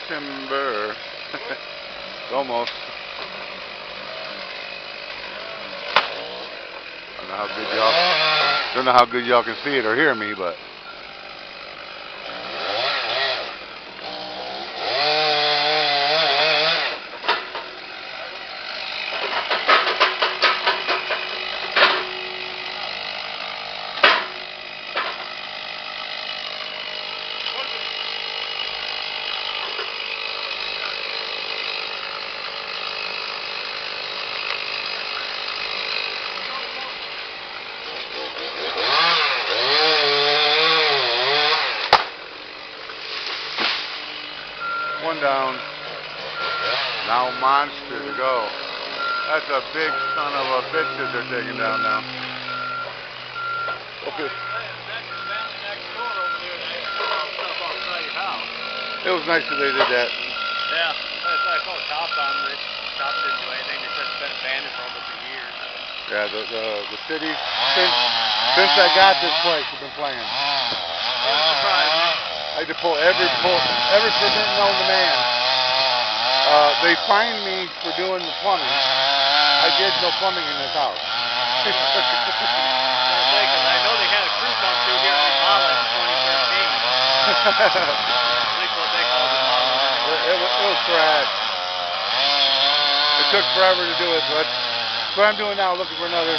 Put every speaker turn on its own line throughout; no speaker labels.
timber. Almost. Don't know how good y'all can see it or hear me, but one down. Now monster to go. That's a big son of a bitch that they're taking down now. Okay. It was nice that they did that.
Yeah, I called the cops on them. The cops didn't do anything. They said it's been abandoned for almost a year.
Yeah, the city, since I got this place, have been playing.
I'm surprised.
I had to pull every permit known to man. They fined me for doing the plumbing. I did no plumbing in this house.
I know they had a crew come through here and remodel it in 2013. At least what they called it.
It was trash. It took forever to do it, but that's what I'm doing now, looking for another.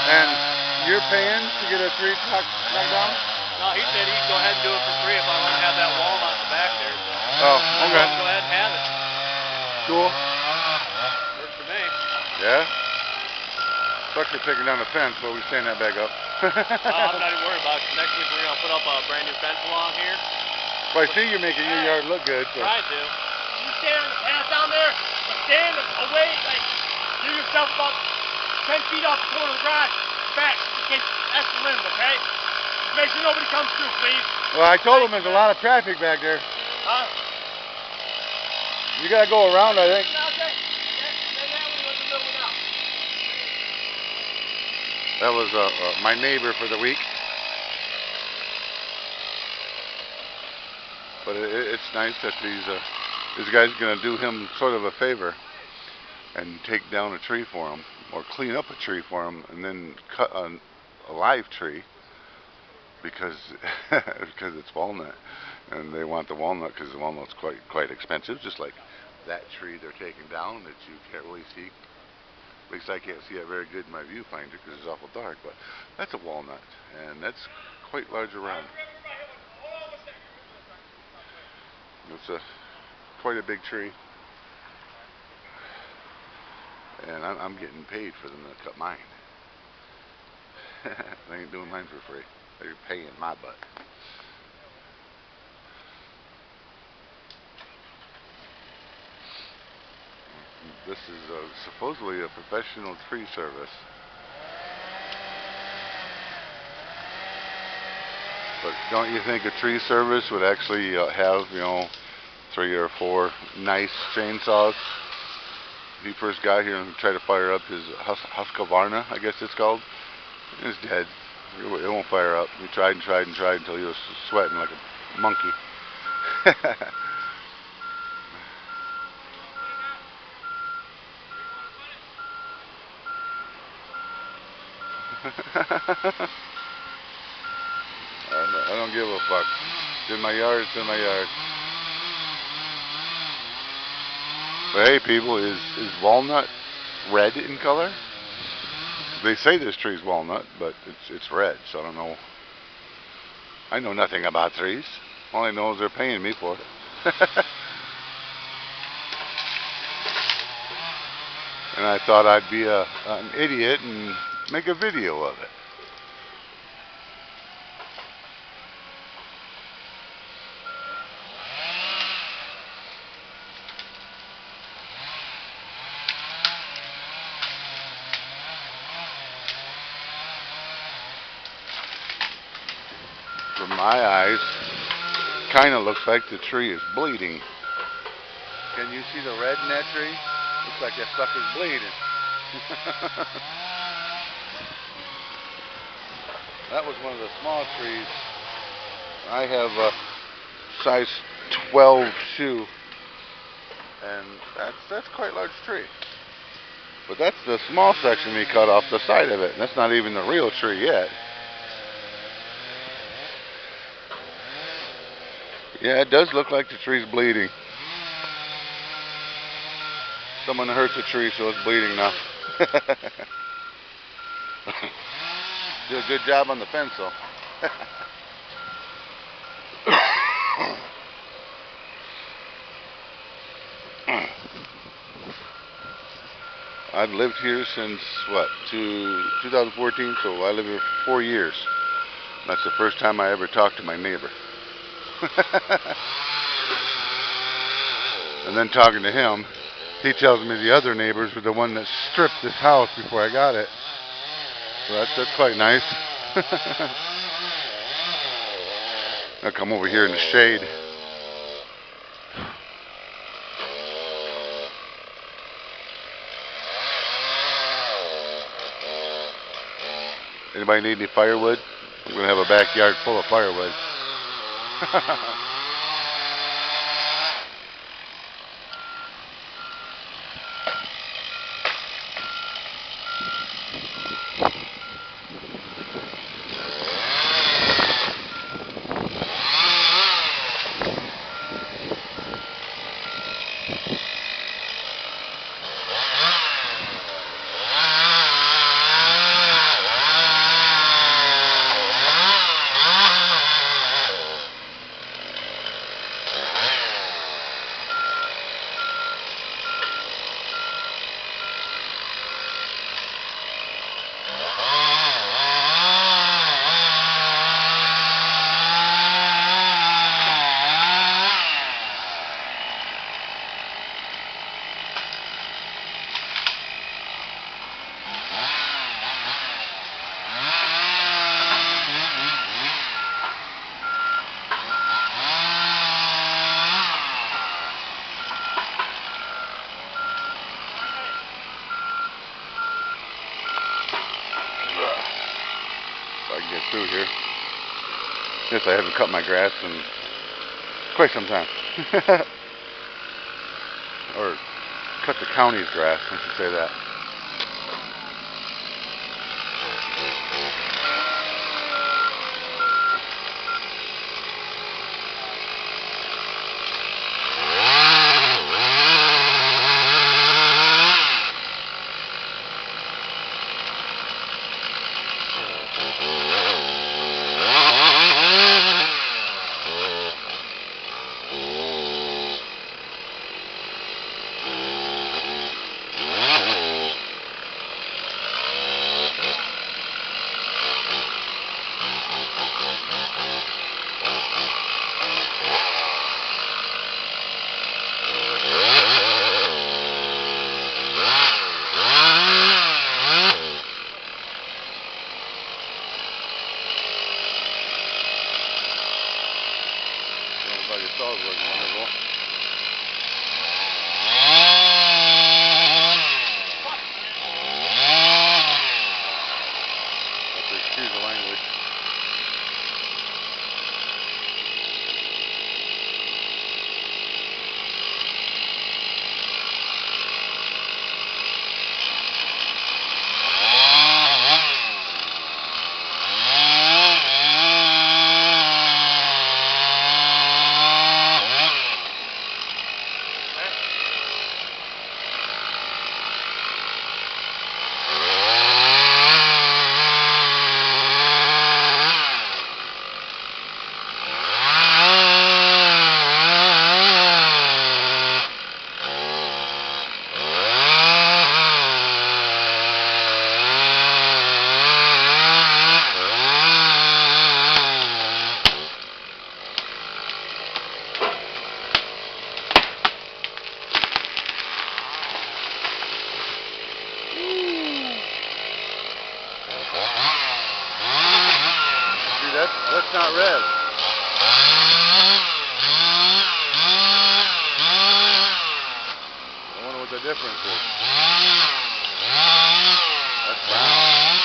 And you're paying to get a tree knocked down?
No, he said he'd go ahead and do it for free if I want to have that walnut in the back there. So
oh, okay.
Go ahead and have it.
Cool.
Works for me.
Yeah? Sucks for taking down the fence, but we stand that back up.
I'm not even worried about it. Next week we're going to put up a brand new fence along here.
Well, I see you're making your yard look good. So.
Try to. You stand on the path down there, stand away, like, give yourself about 10 feet off the corner of the garage, back, in case that's the limb, okay? Just make sure nobody comes through, please.
Well, I told them there's a lot of traffic back there.
Huh?
You gotta go around, I think. That was my neighbor for the week. But it's nice that these guys are gonna do him sort of a favor and take down a tree for him, or clean up a tree for him, and then cut a live tree because it's walnut, and they want the walnut because the walnut's quite expensive, just like that tree they're taking down that you can't really see. At least I can't see it very good in my viewfinder because it's awful dark, but that's a walnut, and that's quite large around. It's quite a big tree, and I'm getting paid for them to cut mine. They ain't doing mine for free. They're paying my butt. This is supposedly a professional tree service. But don't you think a tree service would actually have, 3 or 4 nice chainsaws? He first got here and tried to fire up his Husqvarna, I guess it's called. It's dead. It won't fire up. He tried and tried and tried until he was sweating like a monkey. I don't give a fuck. It's in my yard, it's in my yard. But hey people, is walnut red in color? They say this tree's walnut, but it's red, so I don't know. I know nothing about trees. All I know is they're paying me for it. And I thought I'd be an idiot and make a video of it. From my eyes, kind of looks like the tree is bleeding. Can you see the red in that tree? Looks like that sucker's bleeding. That was one of the small trees. I have size 12.2, and that's quite a large tree. But that's the small section he cut off the side of it, and that's not even the real tree yet. Yeah, it does look like the tree's bleeding. Someone hurt the tree, so it's bleeding now. Did a good job on the fence, though. I've lived here since, what, 2014, so I lived here for 4 years. That's the first time I ever talked to my neighbor. And then talking to him, he tells me the other neighbors were the one that stripped this house before I got it. So that's quite nice. I'll come over here in the shade. Anybody need any firewood? I'm going to have a backyard full of firewood. I can get through here. Yes, I haven't cut my grass in quite some time. Or cut the county's grass, I should say that. Your saws working wonderful. Have to excuse the language. That's not red. I wonder what the difference is. That's brown.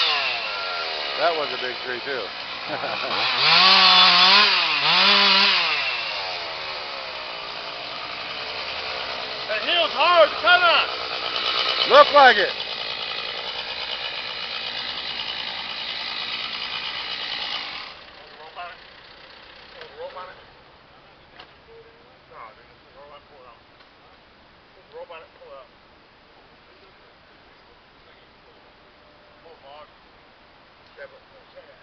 That was a big tree too. Look like it.
Rope on it? Rope on it? No, dude, just roll on, pull it out. Put the rope on it, pull it out. Pull the log. Yeah, but I'm saying.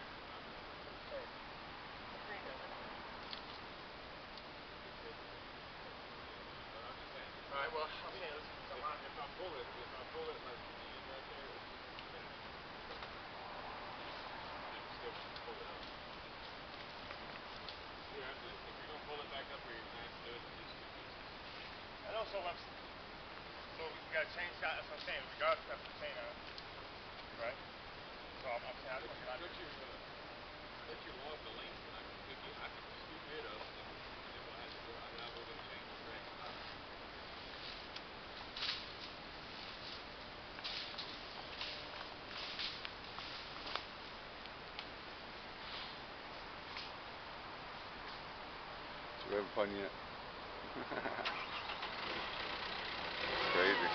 Alright, well, I'm saying this is something on. If I pull it, like, you get right there, still pull it up. You have to, if you're gonna pull it back up or you're gonna have to do it in these two pieces. I know, so we gotta change that, that's what I'm saying, regardless of what I'm saying on it. Right? So I'm saying I think let your log the length, and I can scoop it up, and then we'll have to go, I will go change the rest.
So we having fun yet? Crazy.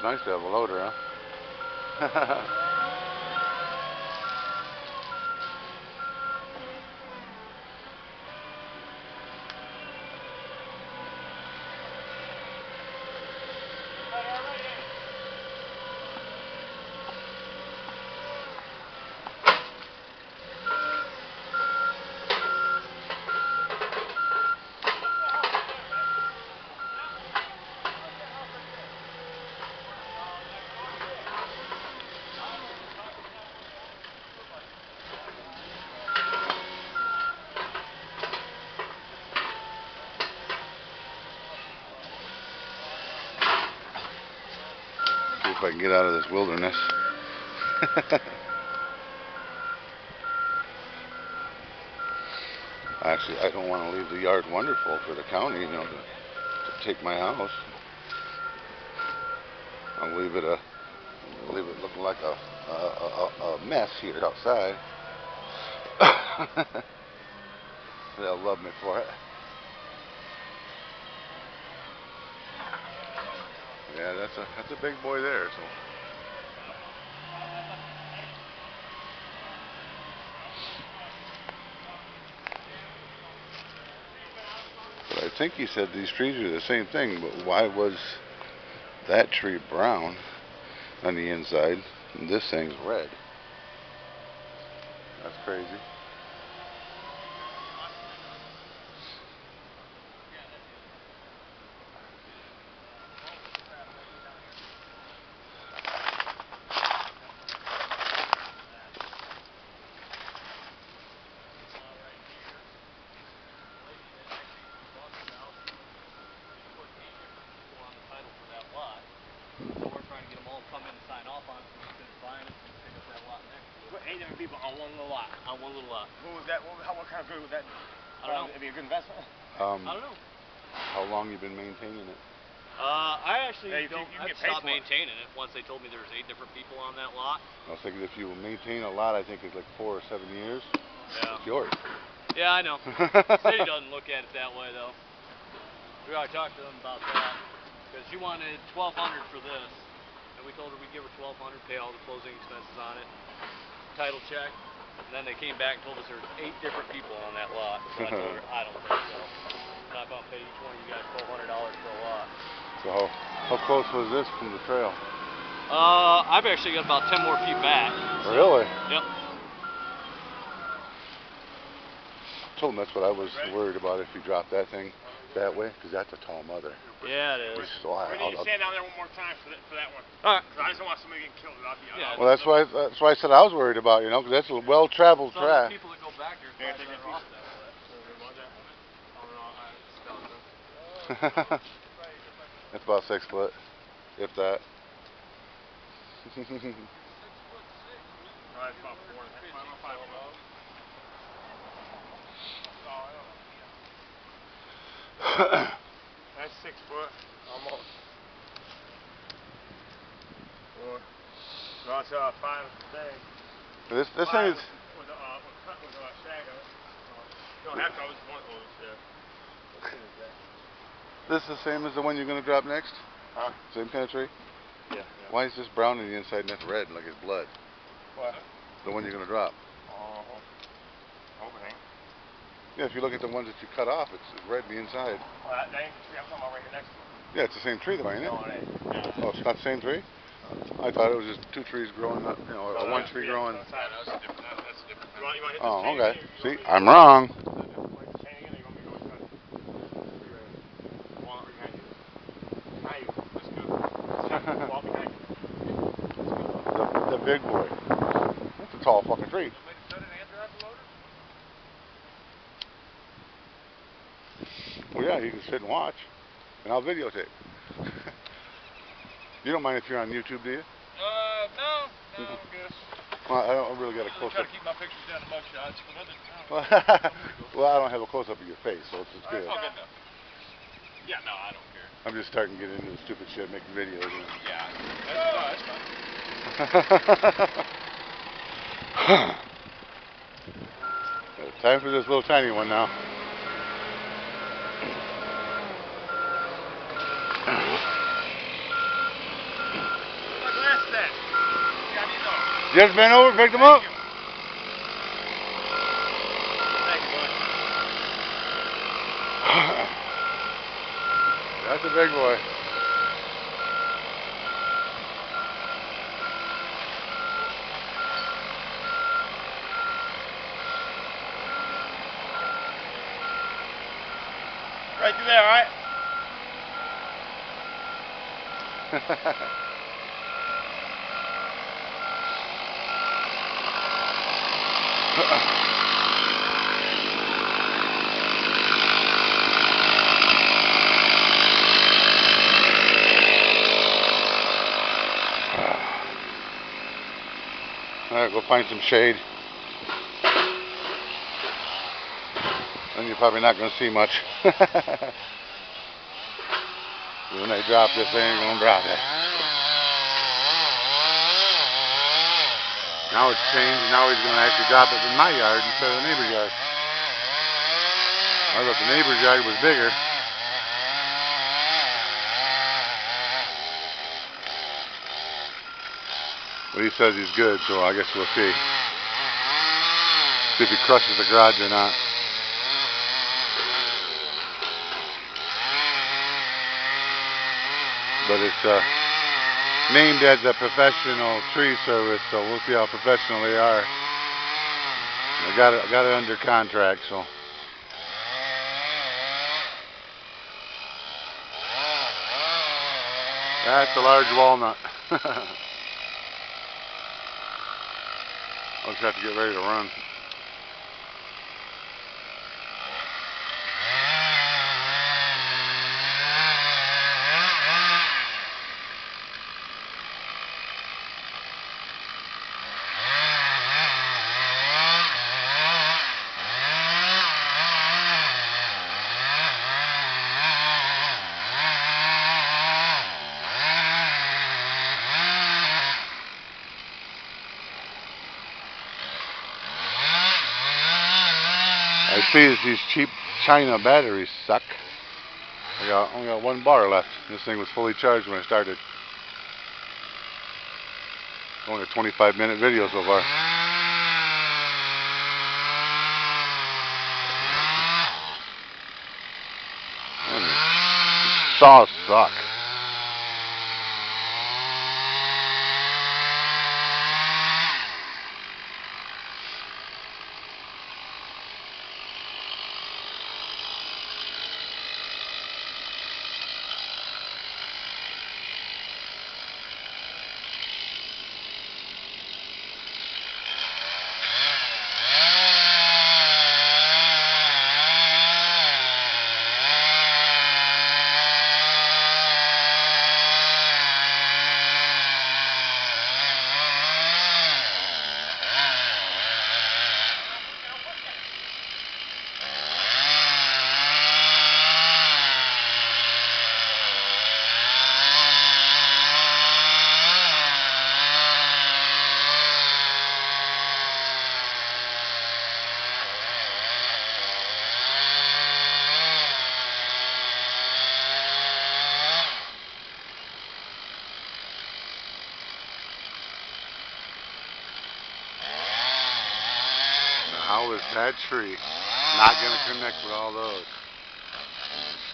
nice to have a loader, huh? See if I can get out of this wilderness. Actually, I don't want to leave the yard wonderful for the county, you know, to take my house. I'll leave it looking like a mess here outside. They'll love me for it. Yeah, that's a big boy there. So. But I think he said these trees are the same thing. But why was that tree brown on the inside and this thing's red? That's crazy.
People on one little lot. On one little lot. What kind of good would that do? I don't know. It'd be a good investment.
I don't know. How long you been maintaining it?
I actually don't. I stopped maintaining it once they told me there was 8 different people on that lot.
I was thinking if you maintain a lot, I think it's like 4 or 7 years.
Yeah.
It's yours.
Yeah, I know. The city doesn't look at it that way though. We already talked to them about that because she wanted $1,200 for this, and we told her we'd give her $1,200, pay all the closing expenses on it. Title check, and then they came back and told us there were 8 different people on that lot. So I told her, I don't think so. I'm not going to pay each one of you guys $1,200 for a lot.
So how close was this from the trail?
I've actually got about 10 more feet back. So,
really?
Yep.
I told him that's what I was worried about if you drop that thing that way, because that's a tall mother.
Yeah, it is.
So
we need to stand down there one more time for that one.
All right.
Because I just don't want somebody getting killed.
Yeah. Well, that's why I said I was worried about, you know, because that's a well-traveled track.
Some people that go back there think they're off that way.
That's about 6 foot, if that.
It's about 4 and 5 foot. That's 6 foot, almost. No, it's 5 thing.
This thing is.
With a shag on it. You don't have to always one of those there.
This is the same as the one you're going to drop next?
Huh?
Same kind of tree?
Yeah.
Why is this brown on the inside and that's red, like it's blood?
What?
The one you're going to drop.
Overhang.
Yeah, if you look at the ones that you cut off, it's red on the inside.
Well, that ain't the tree I'm talking about right here next to it.
Yeah, it's the same tree though, ain't it?
No, it ain't.
Oh, it's not the same tree? I thought it was just 2 trees growing up, you know, or one tree growing.
That's a different. You want to hit this
Oh,
chain
okay.
again,
See, I'm wrong. The big boy. That's a tall fucking tree. Well, yeah, you can sit and watch, and I'll videotape. You don't mind if you're on YouTube, do you?
No, I'm good.
Well, I don't really got a close-up.
Try to keep my pictures down to mug shots, but
well, I don't have a close-up of your face, so it's good.
Oh, good enough. Yeah, no, I don't care.
I'm just starting to get into the stupid shit, making videos. You know?
Yeah, that's fine.
Time for this little tiny one now. Just bent over, picked them up.
Thank you, bud.
That's a big boy.
Right through there, all right?
Alright, go find some shade. And you're probably not going to see much. When they drop this, they ain't going to drop it. Now it's changed. Now he's going to actually drop it in my yard instead of the neighbor's yard. I thought the neighbor's yard was bigger. But he says he's good, so I guess we'll see. See if he crushes the garage or not. But it's named as a professional tree service, so we'll see how professional they are. I got it under contract, so. That's a large walnut. I'll just have to get ready to run. I see that these cheap China batteries suck. I only got 1 bar left. This thing was fully charged when I started. Only a 25-minute video so far. Saws suck. How is that tree not going to connect with all those?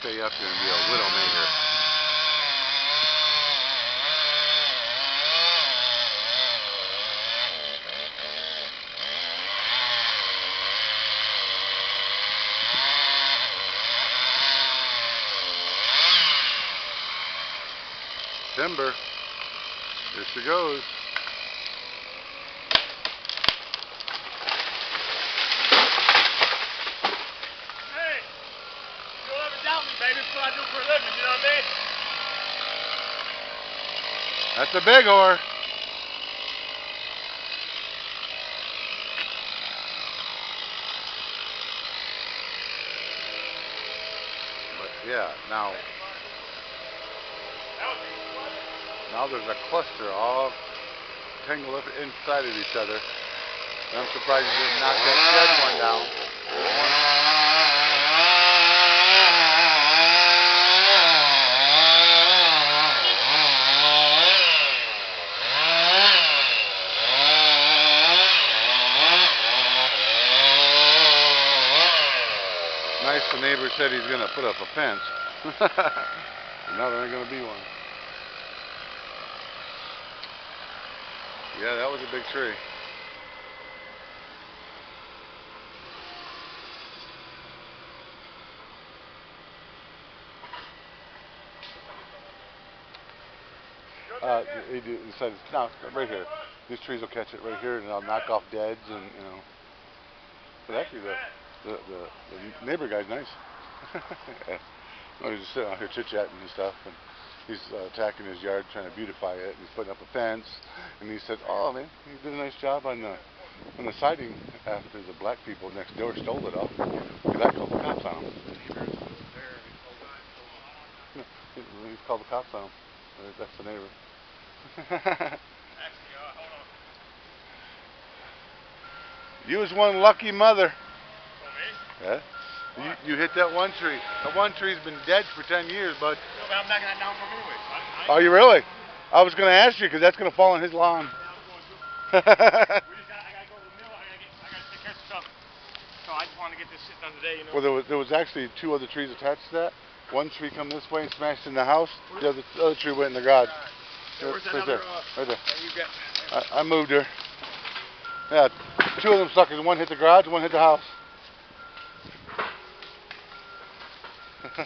Stay up here and be a widowmaker. Timber. Here she goes.
Baby, that's what I do for a living, you know what I mean?
That's a big whore. But yeah, now there's a cluster all tangled up inside of each other. And I'm surprised you didn't knock that dead one down. nice the neighbor said he's going to put up a fence. Now there ain't going to be one. Yeah, that was a big tree. He said, no, right here. These trees will catch it right here, and I'll knock off deads, and you know. But actually, the neighbor guy's nice. Yeah. No, he's just sitting out here chit-chatting and stuff, and he's attacking his yard, trying to beautify it. And he's putting up a fence, and he said, "Oh man, you did a nice job on the siding after the black people next door stole it all." Because I called the cops on him. He's called the cops on him. That's the neighbor.
Hold on.
You was one lucky mother.
Oh, me?
Yeah. You hit that one tree. That one tree's been dead for 10 years, bud.
No, but I'm knocking that down from anyway.
Oh, you really? I was going to ask you because that's going to fall on his lawn.
I gotta go to the mill. I gotta take care of stuff. So I just wanted to get this shit done today, you know.
Well, there was actually 2 other trees attached to that. One tree come this way and smashed in the house. The other tree went in the garage.
Yeah, where's that
right
other,
there. Right there.
you got?
I moved her. Yeah, 2 of them suckers. One hit the garage, one hit the house.
I'm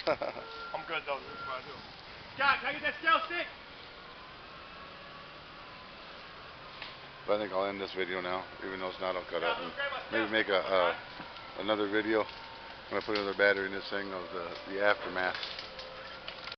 good though. This is what I do. John, can I get that scale stick?
But I think I'll end this video now, even though it's not all cut up. And maybe make another video. I'm gonna put another battery in this thing of the aftermath.